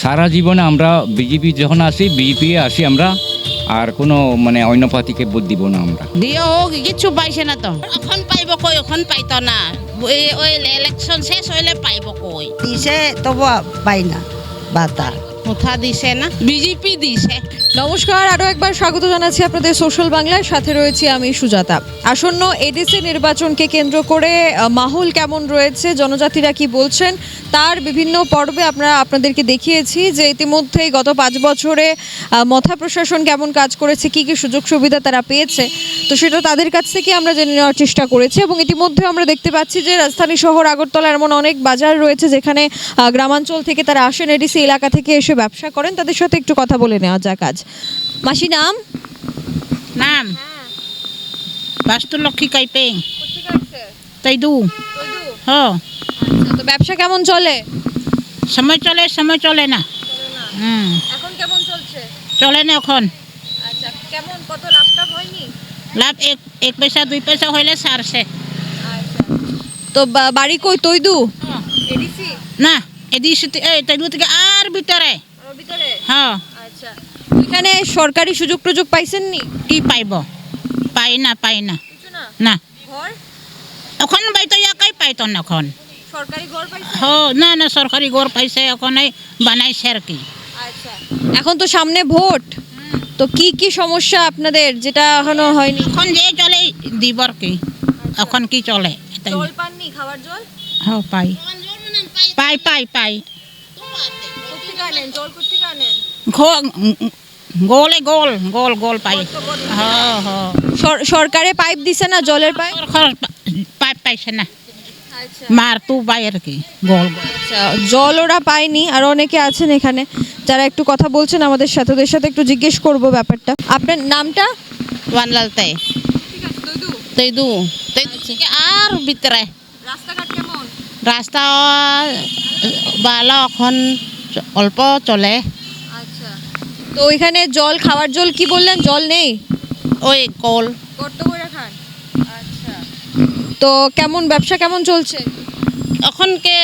সারা জীবনে আমরা বিজেপি যখন আসি বিজেপি আসি আমরা, আর কোনো অন্য পার্টিকে ভোট দিব না আমরা। দিয়ে হোক কিছু পাইছে না তো, এখন পাইব কই, এখন পাইতো না, ওই ইলেকশন শেষ হইলে পাইব কই। দিছে তবু পাই না বাতা কোথা দিছে না, বিজেপি দিছে। নমস্কার, আরও একবার স্বাগত জানাচ্ছি আপনাদের সোশ্যাল বাংলার সাথে রয়েছি আমি সুজাতা। আসন্ন এডিসি নির্বাচনকে কেন্দ্র করে মাহল কেমন রয়েছে, জনজাতিরা কি বলছেন, তার বিভিন্ন পর্বে আপনাদেরকে দেখিয়েছি যে ইতিমধ্যেই গত 5 বছরে মথা প্রশাসন কেমন কাজ করেছে, কি কি সুযোগ সুবিধা তারা পেয়েছে, তো সেটা তাদের কাছ থেকে আমরা জেনে নেওয়ার চেষ্টা করেছি। এবং ইতিমধ্যে আমরা দেখতে পাচ্ছি যে রাজধানী শহর আগরতলা এমন অনেক বাজার রয়েছে যেখানে গ্রামাঞ্চল থেকে তারা আসেন, এডিসি এলাকা থেকে এসে ব্যবসা করেন। তাদের সাথে একটু কথা বলে নেওয়া যাক। আজ মাসি নাম নাম বাস্তুলক্ষ্মী কাইপেং তাইদু। হ্যাঁ, তো ব্যবসা কেমন চলে? সময় চলে, সময় চলে না। এখন কেমন চলছে? চলে না এখন। আচ্ছা, কেমন কত লাভটা হয়নি? লাভ এক পয়সা 2 পয়সা হইলে সারছে। আচ্ছা, তো বাড়ি কই? তৈদু এডিসি না, এদিকে তাইদু থেকে আর ভিতরে। ভিতরে? হ্যাঁ। আচ্ছা, এখানে সরকারি সুযোগ প্রযোগ পাইছেননি? কি পাইব? পাই না, পাই না। কিছু না? না, ঘর এখন বাইতো একাই পাইতো না এখন। সরকারি ঘর পাইছেন? না না, সরকারি ঘর পাইছে, এখন বানাইছে আর কি। আচ্ছা, এখন তো সামনে ভোট, তো কি কি সমস্যা আপনাদের যেটা এখনো হয়নি? এখন যে চলে দিব আর কি। এখন কি চলে? জল পাননি? খাবার জল? হ্যাঁ, পাই পাই পাই পাই। কোত্থেকে আনেন জল? কোত্থেকে আনেন? গোলে গোল গোল গোল পাই। হ্যাঁ হ্যাঁ। সরকারে পাইপ দিছে না, জলের পাইপ? পাইপ পাইছে না, আচ্ছা মার তু পাই আর কি, গোল গোল। আচ্ছা, জল ওরা পায়নি। আর অনেকে আছেন এখানে যারা একটু কথা বলছেন আমাদের সাথে, ওদের সাথে একটু জিজ্ঞেস করব ব্যাপারটা। আপনার নামটা? ওয়ানলালতে তৈদু থেকে আর ভিতরে। রাস্তাঘাট কেমন? রাস্তা ভালো, এখন অল্প চলে। আচ্ছা, তো ওইখানে জল, খাওয়ার জল কি বললেন? জল নেই? ওই কল গর্ত করে খান? আচ্ছা, তো কেমন ব্যবসা কেমন চলছে? এখন কে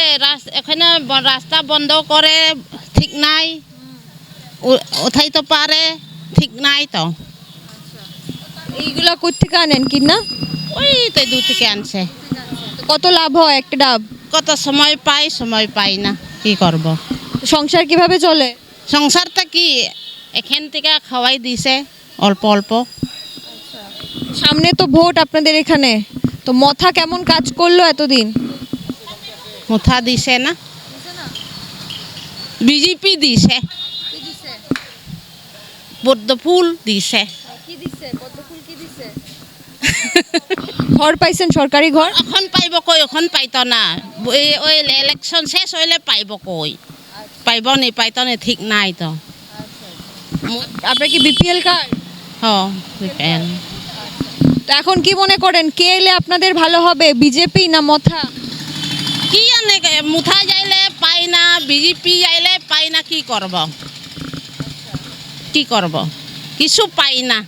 এখানে রাস্তা বন্ধ করে, ঠিক নাই, ওঠাই তো পারে, ঠিক নাই তো। এইগুলা কোত্থেকে আনেন কিনা? ওই তো দূর থেকে আনছে। তো কত লাভ হয় একটা ডাব? কত সময় পাই, সময় পাই না, কি করব। সংসার কিভাবে চলে? সংসারটা কি এখান থেকে খাওয়াই দিছে অল্প অল্প। সামনে তো ভোট আপনাদের এখানে, তো মথা কেমন কাজ করলো এতদিন? মুথা দিছে না, বিজেপি দিছে, পদ্ম ফুল দিছে। ঘর পাইছেন? সরকারি ঘর? এখন পাইব কই, এখন পাইতো না, ওই ইলেকশন শেষ হইলে পাইব কই। পাইব নি পাইতো নি ঠিক নাই তো। আপনার কি বিপিএল কার্ড? হ্যাঁ। তো এখন কি মনে করেন কে এলে আপনাদের ভালো হবে, বিজেপি না মথা? কি জানে, মুথা যাইলে পাই না, বিজেপি যাইলে পাই না, কি করব, কি করব, কিছু পাই না।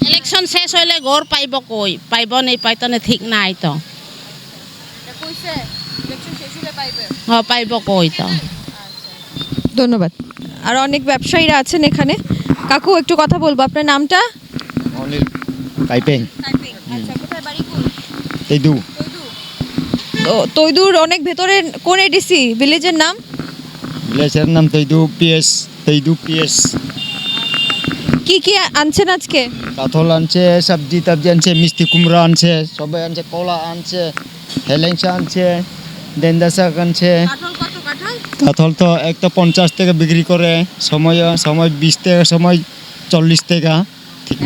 ইলেকশন শেষ হইলে ঘর পাইব কই, পাইব নি পাইতো নি ঠিক নাই তো। হ্যাঁ, পাইব কই তো। ধন্যবাদ। আর অনেক ব্যবসায়ীরা আছেন এখানে। কাকু একটু কথা বলবো, আপনার নামটা? অনিল কাইপেং আচ্ছা, কোথায় বাড়ি? কোন? তৈদু। তো তৈদুর অনেক ভেতরে কোন এডিসি ভিলেজের নাম? ভিলেজের নাম তৈদু পিএস। তৈদু পিএস। কি কি আনছেন আজকে? কাঁঠাল আনছে, সবজি টবজি আনছে, মিষ্টি কুমড়া আনছে, সবাই আনছে, কলা আনছে, হেলেংসা আনছে, ডেন্ডা শাক আনছে। কাঁঠাল তো একটা 50 টাকা বিক্রি করে, সময় 20 টাকা, সময় 40 টাকা।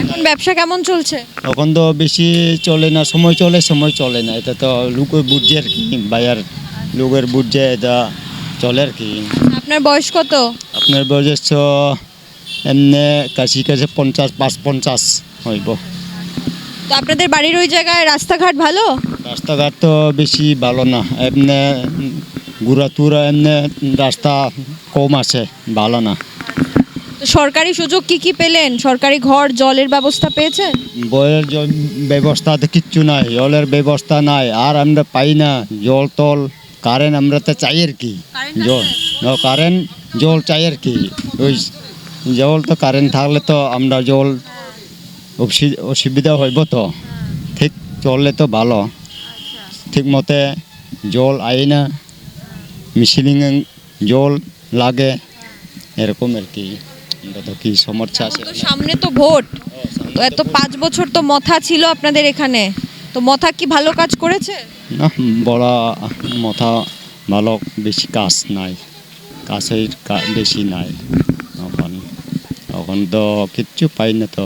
এখন ব্যবসা কেমন চলছে? তখন তো বেশি চলে না, সময় চলে, সময় চলে না। এটা তো লোকের বুঝছে আর কি, বাজার লোকের বুঝছে, এটা চলে আর কি। আপনার বয়স কত? আপনার বয়স এমনি কাছে 50 হইব। তো আপনাদের বাড়ির ওই জায়গায় রাস্তাঘাট ভালো? রাস্তাঘাট তো বেশি ভালো না, এমনি ঘোরাতুরা, এমনি রাস্তা কম আছে, ভালো না। তো সরকারি সুযোগ কি কি পেলেন? সরকারি ঘর, জলের ব্যবস্থা পেয়েছেন? বইয়ের ব্যবস্থা তো কিচ্ছু নাই, জলের ব্যবস্থা নাই, আর আমরা পাই না জল টল, কারেন্ট আমরা তো চাই আর কি, জল কারেন্ট জল চাই আর কি। ওই জল তো কারেন্ট থাকলে তো আমরা জল অসুবিধা হইব, তো ঠিক চললে তো ভালো। ঠিক মতে জল আই না, মেশিনিং জল লাগে, এরকম আর কি। আমরা তো কি সমস্যা আছে তো সামনে তো ভোট, তো এত 5 বছর তো মথা ছিল আপনাদের এখানে, তো মথা কি ভালো কাজ করেছে? না, বড় মাথা ভালো, বেশি কাজ নাই, কাছের বেশি নাই। এখন এখন তো কিচ্ছু পাই না, তো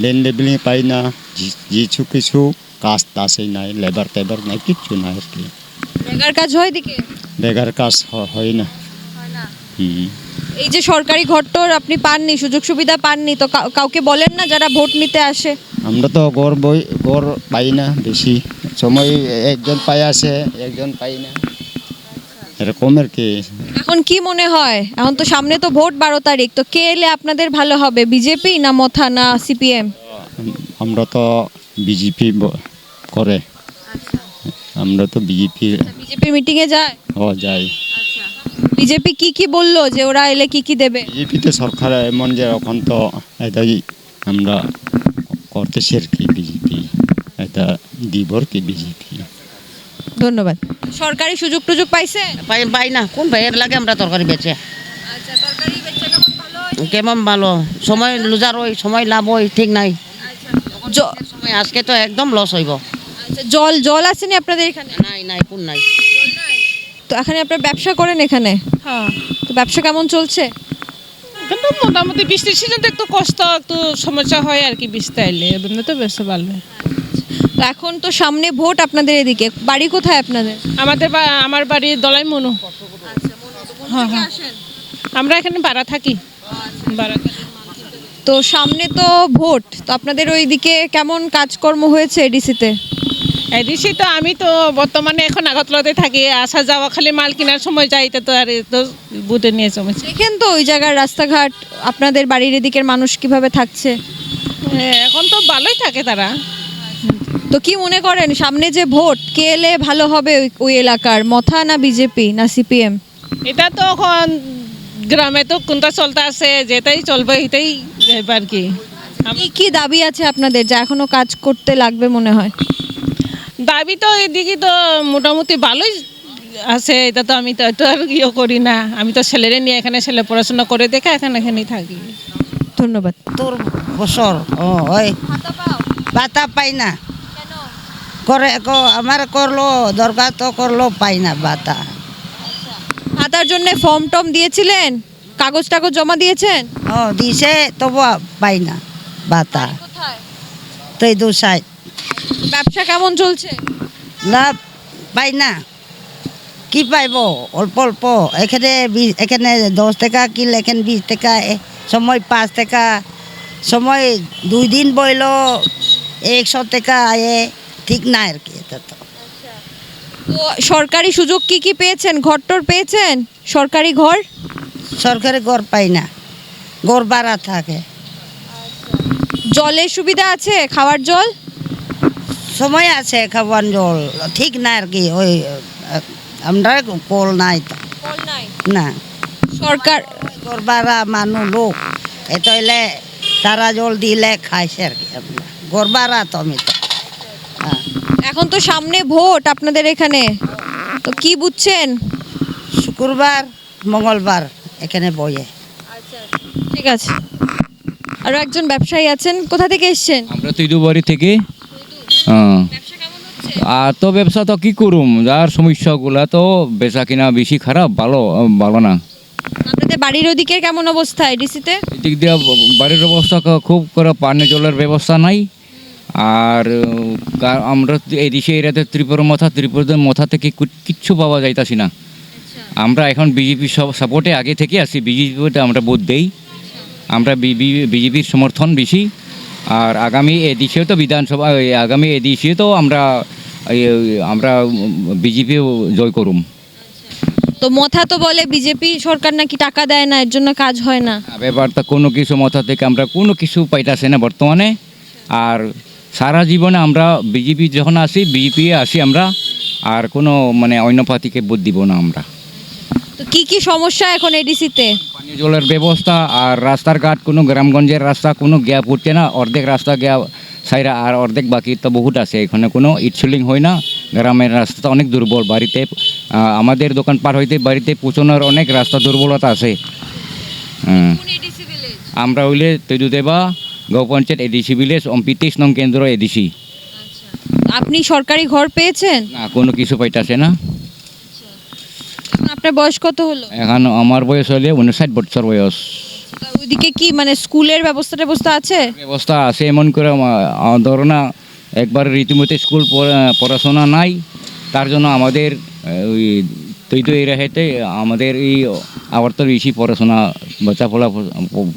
লেন লেবেলিং পাই না, কিছু কাজ টাসই নাই, লেবার টেবার নাই, কিচ্ছু নাই আর কি। বেকার কাজ হয় দিকে? বেকার কাজ হয় না। এই যে সরকারি ঘরটর আপনি পাননি, সুযোগ সুবিধা পাননি, তো কাউকে বলেন না যারা ভোট নিতে আসে? আমরা তো গড় পাই না বেশি সময়, একজন পাই আসে, একজন পাই না, এরকম আর কি। এখন কি মনে হয়, এখন তো সামনে তো ভোট 12 তারিখ, তো কে এলে আপনাদের ভালো হবে, বিজেপি না মথা না সিপিএম? আমরা তো বিজেপি করে, আমরা তো বিজেপি বিজেপি মিটিং এ যায়? যাই। বিজেপি কি বললো যে ওরা এলে কি দেবে? বিজেপি তো সরকার এমন যে এখন তো এটাই আমরা করতেছি আর কি, বিজেপি এটা দিব আর কি বিজেপি। ধন্যবাদ। সরকারি সুযোগ টুযোগ পাইছে? পাই না, কোন ভাইয়ের লাগে আমরা তরকারি বেচে। আচ্ছা, তরকারি বেচা কেমন ভালো হয়? কেমন ভালো, সময় লুজার হই, সময় লাভ হই, ঠিক নাই। সময় আজকে তো একদম লস হইব। আচ্ছা, জল আসেনি আপনাদের এখানে? নাই, কোন নাই। তো এখানে আপনারা ব্যবসা করেন এখানে? হ্যাঁ, তো ব্যবসা কেমন চলছে? কিন্তু মোটামুটি বৃষ্টির সিজনটা একটু কষ্ট, একটু সমস্যা হয় আর কি, বৃষ্টি আইলে এমনি তো বেশ ভালো হয়। তো এখন তো সামনে ভোট আপনাদের এদিকে, বাড়ি কোথায় আপনাদের? আমার বাড়ি দলাই মনু। হ্যাঁ, আমরা এখানে ভাড়া থাকি। ভাড়া থাকি। তো সামনে তো ভোট, তো আপনাদের ওইদিকে কেমন কাজকর্ম হয়েছে এডিসিতে? এডিসি তো আমি তো বর্তমানে এখন আগরতলাতে থাকি, আসা যাওয়া খালি মাল কেনার সময় যাইতে তো আর তো বুটে নিয়ে জমেছে। দেখেন তো ওই জায়গার রাস্তাঘাট, আপনাদের বাড়ির এদিকের মানুষ কিভাবে থাকছে? এখন তো ভালোই থাকে তারা। তো কি মনে করেন সামনে যে ভোট, কে এলে ভালো হবে ওই এলাকার, মথা না বিজেপি না সিপিএম? এটা তো এখন গ্রামে তো কোনটা চলতে আছে, যেটাই চলবে এটাই আর কি। কি দাবি আছে আপনাদের যা এখনো কাজ করতে লাগবে মনে হয়? দাবি তো এদিকে তো মোটামুটি ভালোই আছে, এটা তো আমি তো আর ইয়ে করি না, আমি তো ছেলেরে নিয়ে এখানে, ছেলে পড়াশোনা করে দেখে এখানেই থাকি। ধন্যবাদ। তোর বছর ওই বাতা পাই না, করে আমার করলো দরকার তো করলো, পাই না বাতা। ভাতার জন্য ফর্ম টম দিয়েছিলেন, কাগজ টাগজ জমা দিয়েছেন? দিছে, তবু পাই না বাতা। তো এই 2 সাইড ব্যবসা কেমন চলছে? লাভ পাই না, কি পাইব, অল্প অল্প। এখানে 10 টাকা কিল, এখানে 20 টাকা, সময় 5 টাকা, সময় 2 দিন বইল 100 টাকা আয়ে, ঠিক না আর কি। এটা তো তো সরকারি সুযোগ কি পেয়েছেন, ঘরটর পেয়েছেন? সরকারি ঘর? সরকারি ঘর পাই না, ঘর ভাড়া থাকে। জলের সুবিধা আছে, খাওয়ার জল? সময় আছে খাবার জল, ঠিক না আর কি। ওই আমরা কল নাই তো, না সরকার ঘর ভাড়া মানুষ লোক, এটা হইলে তারা জল দিলে খাইছে আর কি। আমরা ঘর ভাড়া তো আমি তো। হ্যাঁ, এখন তো সামনে ভোট আপনাদের এখানে, তো কি বুঝছেন? শুক্রবার মঙ্গলবার এখানে বইয়ে। ঠিক আছে। আরো একজন ব্যবসায়ী আছেন, কোথা থেকে এসেছেন? আমরা তো ইদুবাড়ি থেকে। আর তো ব্যবসা তো কি করুম, যার সমস্যাগুলা তো বেচা কিনা বেশি খারাপ, ভালো না। আপনাদের বাড়ির ওদিকে কেমন অবস্থা এডিসিতে? এদিক দিয়ে বাড়ির অবস্থা খুব করে, পানীয় জলের ব্যবস্থা নাই। আর আমরা এদিকে এরিয়াতে ত্রিপুরা মথা থেকে কিচ্ছু পাওয়া যাইতাছি না। আমরা এখন বিজেপি সাপোর্টে আগে থেকে আছি, বিজেপিতে আমরা ভোট দেই, আমরা বিজেপির সমর্থন বেশি। আর আগামী এদিকেও তো বিধানসভা, আগামী এদিকেও তো আমরা বিজেপিও জয় করুম। তো মথা তো বলে বিজেপি সরকার নাকি টাকা দেয় না, এর জন্য কাজ হয় না। এবার তো কোনো কিছু মথা থেকে আমরা কোনো কিছু পাইতাছি না বর্তমানে। আর সারা জীবনে আমরা বিজেপি যখন আসি আমরা, আর কোনো মানে অন্য পার্টিকে ভোট দিব না আমরা। তো কি কি সমস্যা এখন এডিসিতে? পানীয় জলের ব্যবস্থা আর রাস্তার ঘাট, কোনো গ্রামগঞ্জের রাস্তা কোনো গ্যাপ উঠছে না, অর্ধেক রাস্তা গ্যাপ সাইরা আর অর্ধেক বাকি তো বহুত আছে, এখানে কোনো ইটসুলিং হয় না। গ্রামের রাস্তা অনেক দুর্বল, বাড়িতে আমাদের দোকান পার হইতে বাড়িতে পৌঁছানোর অনেক রাস্তা দুর্বলতা আছে। আমরা হইলে তৈদুদেবা গাঁও পঞ্চায়েত এডিসি ভিলেজ ২৯ নং কেন্দ্র এডিসি। আপনি সরকারি ঘর পেয়েছেন? না, কোনো কিছু পাইতাছে না। আপনার বয়স কত হলো? এখন আমার বয়স হলে 59 বছর বয়স। তা ওইদিকে কি মানে স্কুলের ব্যবস্থা আছে? ব্যবস্থা আছে এমন করে ধরো না, একবার রীতিমতো স্কুল পড়াশোনা নাই, তার জন্য আমাদের ওই তৈরি এই রাহেতে আমাদের এই আবার তো বেশি পড়াশোনা বাচ্চা ফলা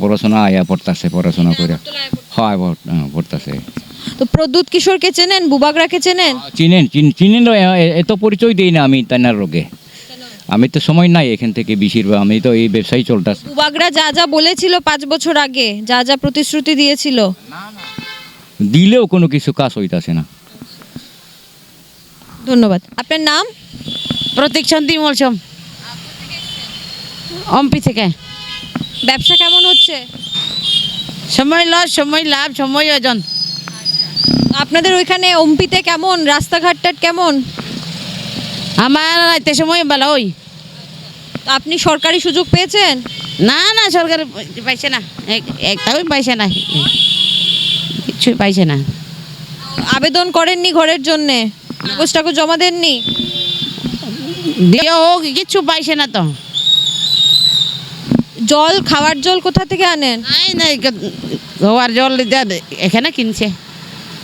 পড়াশোনা আয়া পড়তেছে, পড়াশোনা করে হয় পড়তেছে। তো প্রদ্যুৎ কিশোরকে চেনেন? বুবাগরাকে চেনেন? চিনেন এত পরিচয় দিই না আমি তার রোগে, আমি তো সময় নাই এখান থেকে বেশিরভাগ, আমি তো এই ব্যবসায়ী চলতেছে। বুবাগরা যা যা বলেছিল 5 বছর আগে, যা যা প্রতিশ্রুতি দিয়েছিল, দিলেও কোনো কিছু কাজ হইতাছে না। ধন্যবাদ। আপনার নাম? প্রতীক চন্দ্রী মলসম, অম্পি থেকে। ব্যবসা কেমন হচ্ছে? সময় লস, সময় লাভ, সময় অর্জন। আপনাদের ওইখানে ওমপিতে কেমন রাস্তাঘাটটা কেমন? আমার রাইতে সময় ভালো ওই। আপনি সরকারি সুযোগ পেয়েছেন? না না, সরকার পাইছে না, একটাও পাইছে না, কিছুই পাইছে না। আবেদন করেননি ঘরের জন্যে? কাগজ টাগজ জমা দেননি? দিয়ে হোক, কিচ্ছু পাইছে না তো। জল, খাওয়ার জল কোথা থেকে আনেন? নাই নাই, গোয়ার জল এখানে কিনছে,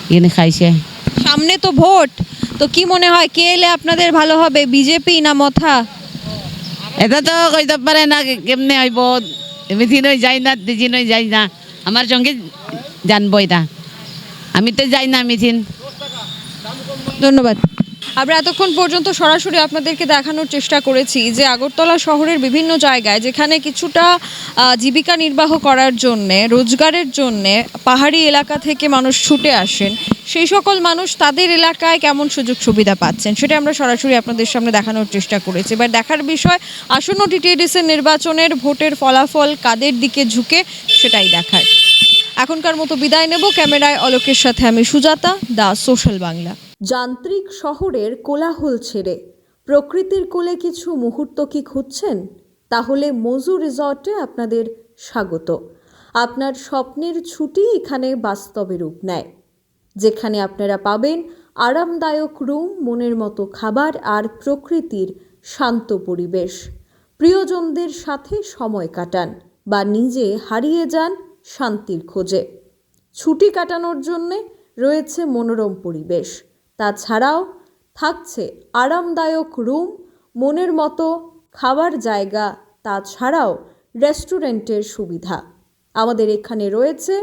কিনে খাইছে। সামনে তো ভোট, তো কি মনে হয় কে এলে আপনাদের ভালো হবে, বিজেপি না মথা? এটা তো কইতে পারে না কেমনে হইব, মিথিনই যাই না, দিজিনই যাই না, আমার সঙ্গে জানবো এটা, আমি তো যাই না মিথিন। ধন্যবাদ। আমরা এতক্ষণ পর্যন্ত সরাসরি আপনাদেরকে দেখানোর চেষ্টা করেছি যে আগরতলা শহরের বিভিন্ন জায়গায় যেখানে কিছুটা জীবিকা নির্বাহ করার জন্যে, রোজগারের জন্যে পাহাড়ি এলাকা থেকে মানুষ ছুটে আসেন, সেই সকল মানুষ তাদের এলাকায় কেমন সুযোগ সুবিধা পাচ্ছেন সেটা আমরা সরাসরি আপনাদের সামনে দেখানোর চেষ্টা করেছি। এবার দেখার বিষয় আসন্ন টিটিএডিসির নির্বাচনের ভোটের ফলাফল কাদের দিকে ঝুঁকে সেটাই দেখার। এখনকার মতো বিদায় নেব। ক্যামেরায় অলোকের সাথে আমি সুজাতা, দা সোশ্যাল বাংলা। যান্ত্রিক শহরের কোলাহল ছেড়ে প্রকৃতির কোলে কিছু মুহূর্ত কি খুঁজছেন? তাহলে মজু রিসর্টে আপনাদের স্বাগত। আপনার স্বপ্নের ছুটি এখানে বাস্তবে রূপ নেয়, যেখানে আপনারা পাবেন আরামদায়ক রুম, মনের মতো খাবার আর প্রকৃতির শান্ত পরিবেশ। প্রিয়জনদের সাথে সময় কাটান বা নিজে হারিয়ে যান শান্তির খোঁজে। ছুটি কাটানোর জন্যে রয়েছে মনোরম পরিবেশ, তাছাড়াও থাকছে আরামদায়ক রুম, মনের মতো খাবার জায়গা, তাছাড়াও রেস্টুরেন্টের সুবিধা। আমাদের এখানে রয়েছে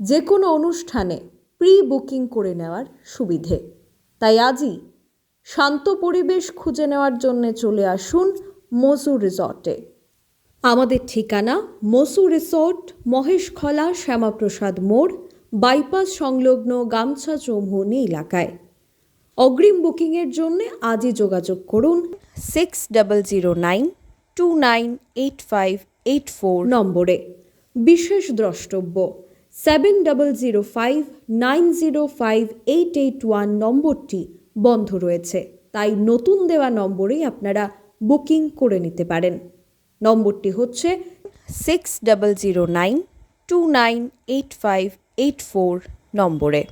যে কোনো অনুষ্ঠানে প্রি বুকিং করে নেওয়ার সুবিধে। তাই আজই শান্ত পরিবেশ খুঁজে নেওয়ার জন্য চলে আসুন মজু রিসর্টে। আমাদের ঠিকানা মসু রিসর্ট, মহেশখলা শ্যামাপ্রসাদ মোড়, বাইপাস সংলগ্ন গামছা চৌমুহনী এলাকায়। অগ্রিম বুকিংয়ের জন্য আজই যোগাযোগ করুন 6009298584 নম্বরে। বিশেষ দ্রষ্টব্য 7005905881 নম্বরটি বন্ধ রয়েছে, তাই নতুন দেওয়া নম্বরেই আপনারা বুকিং করে নিতে পারেন। নম্বরটি হচ্ছে 6009298584 নম্বরে।